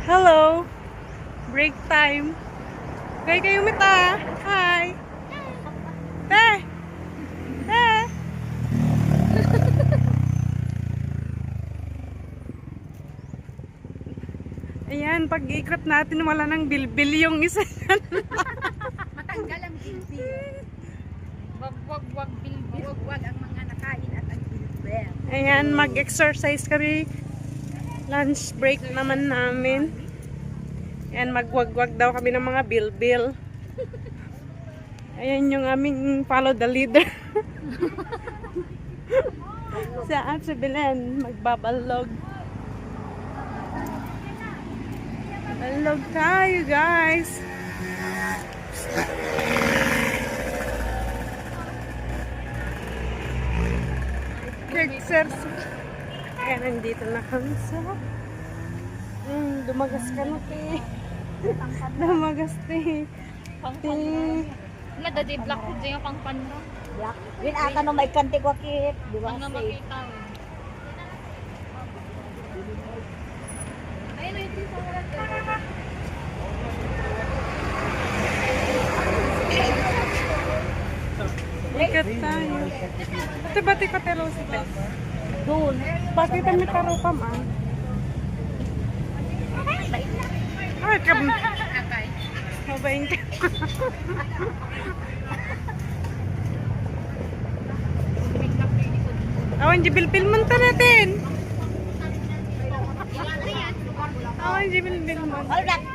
Hello. Break time. Gay kayo mita. Hi. Te. Te. Ayan, pag-ikot natin wala nang bilbil yung isa. Matanggal ang bilbil. Wag bilbil. Wag ang mga nakain at ang bilbil. Ayan, mag-exercise kami. Lunch break naman namin. Ayan, magwagwag daw kami ng mga bilbil. Ayan yung aming follow the leader. Sa Belen, magbabalog. Balog tayo, guys. Exercise. Kaya nandito na kami sa dumagas ka na, te. Dumagas, te. Te. Nadadi black ko dyan yung pangpan mo. Black. Win ata no may kanti ko kit, di ba? Ano makita mo? Ayun, ito yung pangalan ko. Ikat tayo. Ate, bati ka tero si te. Doon. Bakit kami taro pa, man? Ay, Okay. mabain ka. Awan, jibil-bil man ta natin. Awan, jibil-bil man. Alright.